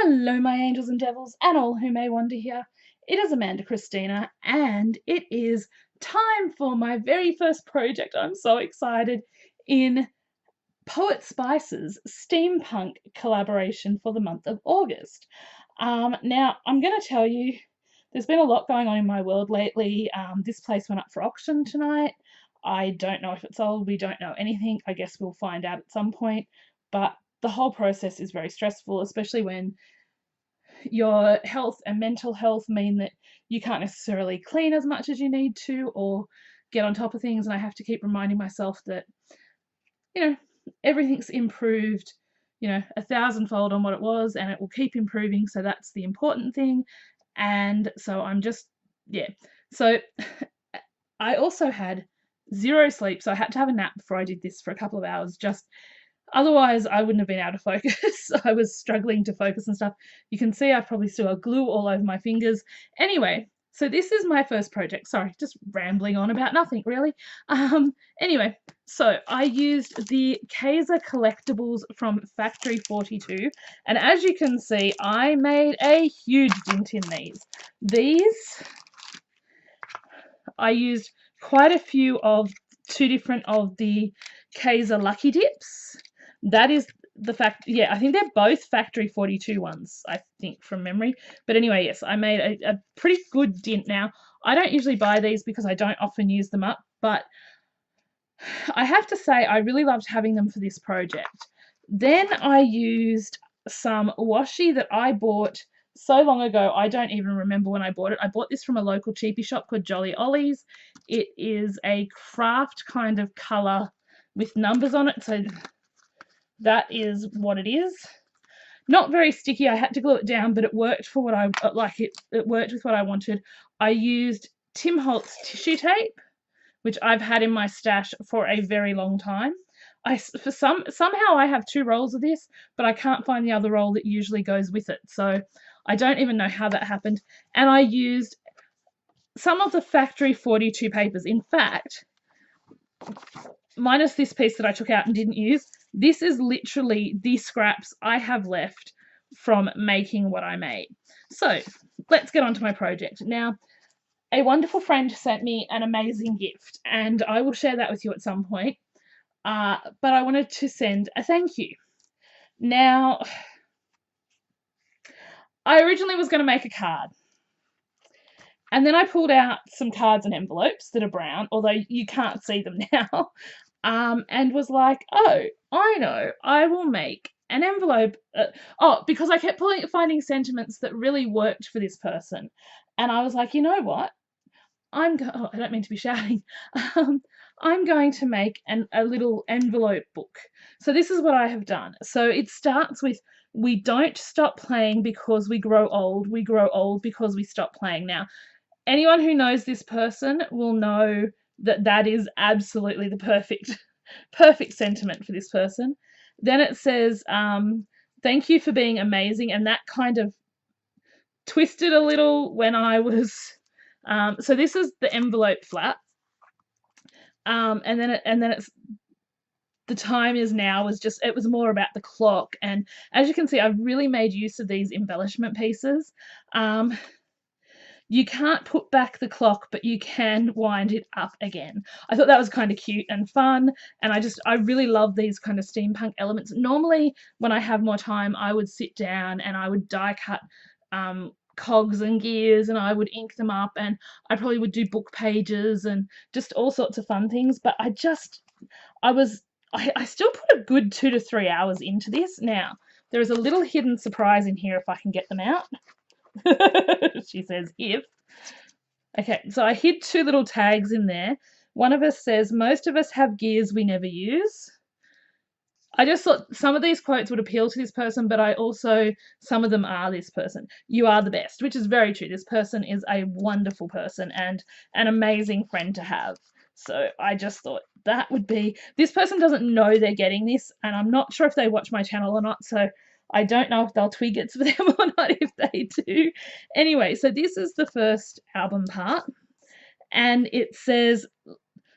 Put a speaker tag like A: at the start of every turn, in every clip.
A: Hello, my angels and devils, and all who may wander here. It is Amanda Christina, and it is time for my very first project. I'm so excited in Poet Spice's steampunk collaboration for the month of August. Now, I'm going to tell you, there's been a lot going on in my world lately. This place went up for auction tonight. I don't know if it's sold. We don't know anything. I guess we'll find out at some point. But the whole process is very stressful, especially when your health and mental health mean that you can't necessarily clean as much as you need to or get on top of things. And I have to keep reminding myself that, you know, everything's improved, 1,000-fold on what it was, and it will keep improving. So that's the important thing. And so I'm just, yeah. So I also had zero sleep. So I had to have a nap before I did this for a couple of hours, just otherwise I wouldn't have been able to focus. I was struggling to focus and stuff. You can see I've probably still got glue all over my fingers. Anyway, so this is my first project. Sorry, just rambling on about nothing really. Anyway, so I used the Kaiser collectibles from Factory 42, and as you can see, I made a huge dent in these. These, I used quite a few of two different of the Kaiser Lucky Dips. That is the fact, yeah, I think they're both Factory 42 ones, I think, from memory. But anyway, yes, I made a pretty good dent now. I don't usually buy these because I don't often use them up, but I have to say I really loved having them for this project. Then I used some washi that I bought so long ago, I don't even remember when I bought it. I bought this from a local cheapie shop called Jolly Ollie's. It is a craft kind of colour with numbers on it, so that is what it is. Not very sticky. I had to glue it down, but it worked for what I like. It worked with what I wanted. I used Tim Holtz tissue tape, which I've had in my stash for a very long time. Somehow I have two rolls of this, but I can't find the other roll that usually goes with it. So I don't even know how that happened. And I used some of the Factory 42 papers. In fact, minus this piece that I took out and didn't use, this is literally the scraps I have left from making what I made. So let's get on to my project. Now, a wonderful friend sent me an amazing gift, and I will share that with you at some point. But I wanted to send a thank you. Now, I originally was going to make a card, and then I pulled out some cards and envelopes that are brown, although you can't see them now, and was like, oh, I know, I will make an envelope. Because I kept finding sentiments that really worked for this person. And I was like, you know what? I don't mean to be shouting. I'm going to make a little envelope book. So this is what I have done. So it starts with, we don't stop playing because we grow old. We grow old because we stop playing. Now, anyone who knows this person will know that that is absolutely the perfect sentiment for this person. Then it says, thank you for being amazing. And that kind of twisted a little when I was... so this is the envelope flap, and then it's the time is now it was more about the clock. And as you can see, I've really made use of these embellishment pieces. You can't put back the clock, but you can wind it up again. I thought that was kind of cute and fun, and I really love these kind of steampunk elements. Normally, when I have more time, I would sit down and I would die cut cogs and gears, and I would ink them up, and I probably would do book pages and just all sorts of fun things. But I still put a good 2 to 3 hours into this. Now, there is a little hidden surprise in here if I can get them out. She says if. Okay, so I hid two little tags in there. One of us says, most of us have gears we never use. I just thought some of these quotes would appeal to this person, but some of them are this person. You are the best, which is very true. This person is a wonderful person and an amazing friend to have. So I just thought that would be... This person doesn't know they're getting this, and I'm not sure if they watch my channel or not, so I don't know if they'll twig it's for them or not if they do. Anyway, so this is the first album part, and it says...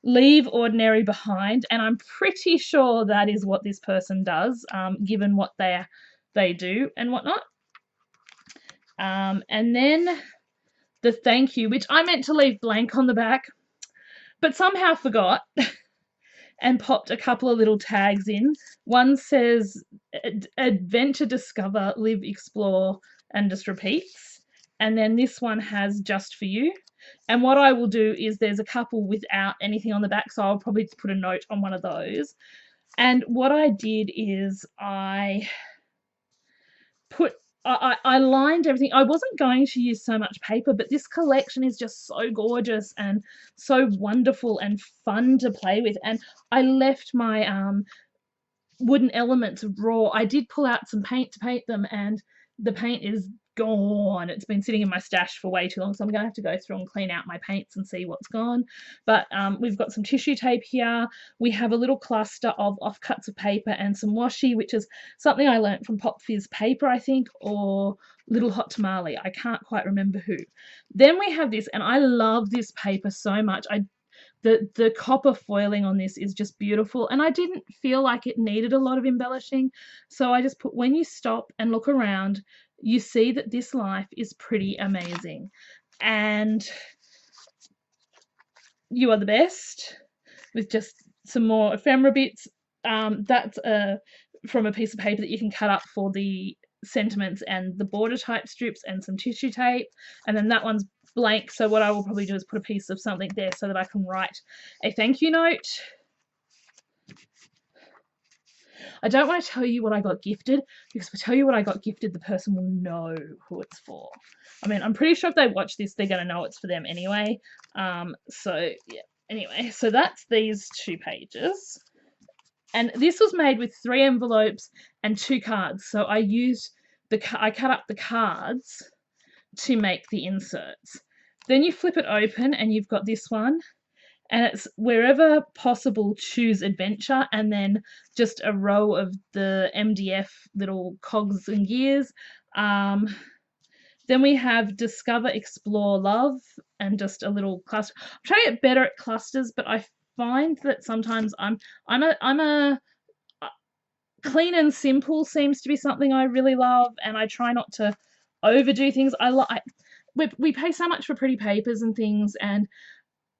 A: leave ordinary behind, and I'm pretty sure that is what this person does, given what they do and whatnot. And then the thank you, which I meant to leave blank on the back, but somehow forgot and popped a couple of little tags in. One says adventure, discover, live, explore, and just repeats. And then this one has just for you. And what I will do is there's a couple without anything on the back, so I'll probably just put a note on one of those. And what I did is I lined everything. I wasn't going to use so much paper, but this collection is just so gorgeous and so wonderful and fun to play with. And I left my wooden elements raw. I did pull out some paint to paint them, and the paint is gone. It's been sitting in my stash for way too long, so I'm going to have to go through and clean out my paints and see what's gone. But we've got some tissue tape here. We have a little cluster of offcuts of paper and some washi, which is something I learnt from Pop Fizz Paper, I think, or Little Hot Tamale. I can't quite remember who. Then we have this, and I love this paper so much. The copper foiling on this is just beautiful, and I didn't feel like it needed a lot of embellishing, so I just put, when you stop and look around, you see that this life is pretty amazing, and you are the best, with just some more ephemera bits. That's from a piece of paper that you can cut up for the sentiments and the border type strips, and some tissue tape, and then that one's blank, so what I will probably do is put a piece of something there so that I can write a thank you note. I don't want to tell you what I got gifted, because if I tell you what I got gifted, the person will know who it's for. I mean, I'm pretty sure if they watch this, they're going to know it's for them anyway. So yeah, anyway, so that's these 2 pages. And this was made with 3 envelopes and 2 cards. So I cut up the cards to make the inserts. Then you flip it open and you've got this one, and it's wherever possible choose adventure, and then just a row of the MDF little cogs and gears. Then we have discover, explore, love, and just a little cluster. I'm trying to get better at clusters, but I find that sometimes I'm a clean and simple seems to be something I really love, and I try not to overdo things. We pay so much for pretty papers and things, and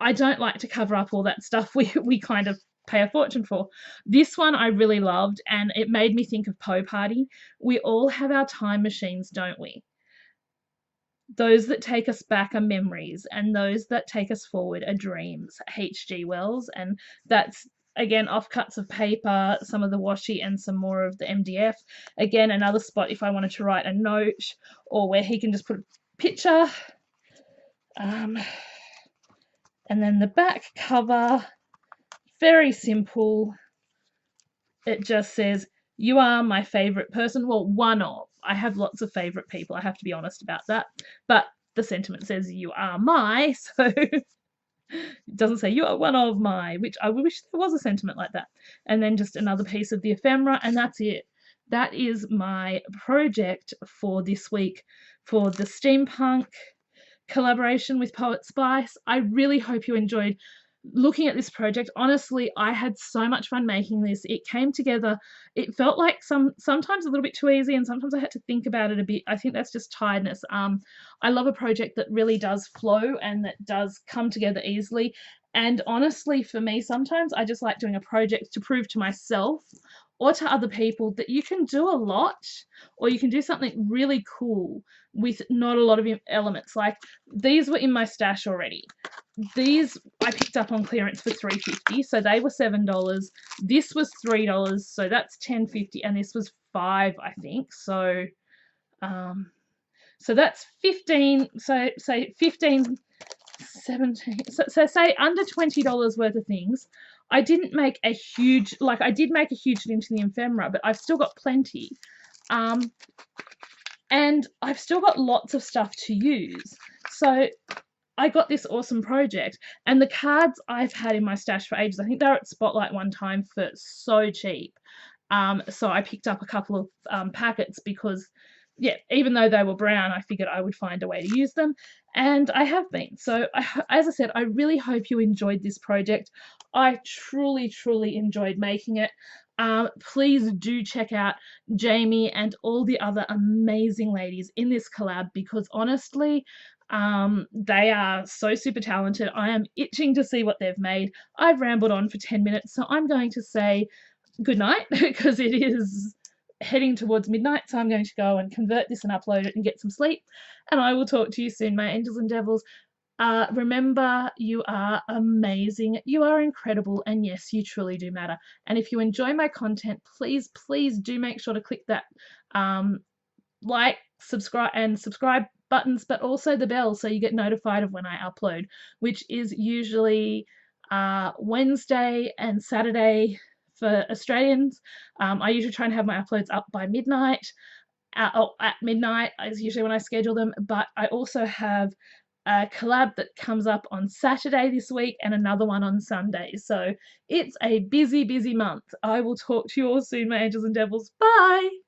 A: I don't like to cover up all that stuff we kind of pay a fortune for. This one I really loved, and it made me think of Poe Party. We all have our time machines, don't we? Those that take us back are memories, and those that take us forward are dreams. H.G. Wells. And that's, again, offcuts of paper, some of the washi, and some more of the MDF. Again, another spot if I wanted to write a note, or where he can just put a picture. And then the back cover, very simple. It just says, you are my favourite person. Well, one of. I have lots of favourite people. I have to be honest about that. But the sentiment says, you are my, so it doesn't say you are one of my, which I wish there was a sentiment like that. And then just another piece of the ephemera, and that's it. That is my project for this week for the steampunk collaboration with Poet Spice. I really hope you enjoyed looking at this project. Honestly, I had so much fun making this. It came together. It felt like sometimes a little bit too easy, and sometimes I had to think about it a bit. I think that's just tiredness. I love a project that really does flow and that does come together easily. And honestly, for me, sometimes I just like doing a project to prove to myself or to other people that you can do a lot, or you can do something really cool with not a lot of elements. Like, these were in my stash already. These I picked up on clearance for $3.50, so they were $7. This was $3, so that's $10.50, and this was $5, I think. So that's 15. So say 15, 17. So say under $20 worth of things. I didn't make a huge, like, I did make a huge dent in the ephemera, but I've still got plenty. And I've still got lots of stuff to use. So I got this awesome project, and the cards I've had in my stash for ages. I think they were at Spotlight one time for so cheap. So I picked up a couple of packets because, yeah, even though they were brown, I figured I would find a way to use them, and I have been. So as I said, I really hope you enjoyed this project. I truly, truly enjoyed making it. please do check out Jamie and all the other amazing ladies in this collab, because honestly, they are so super talented. I am itching to see what they've made. I've rambled on for 10 minutes, so I'm going to say good night because it is heading towards midnight. So I'm going to go and convert this and upload it and get some sleep. And I will talk to you soon, my angels and devils. Remember, you are amazing, you are incredible, and yes, you truly do matter. And if you enjoy my content, please, please do make sure to click that like, subscribe buttons, but also the bell so you get notified of when I upload, which is usually Wednesday and Saturday for Australians. I usually try and have my uploads up by midnight. At midnight is usually when I schedule them, but I also have a collab that comes up on Saturday this week and another one on Sunday. So it's a busy, busy month. I will talk to you all soon, my angels and devils. Bye!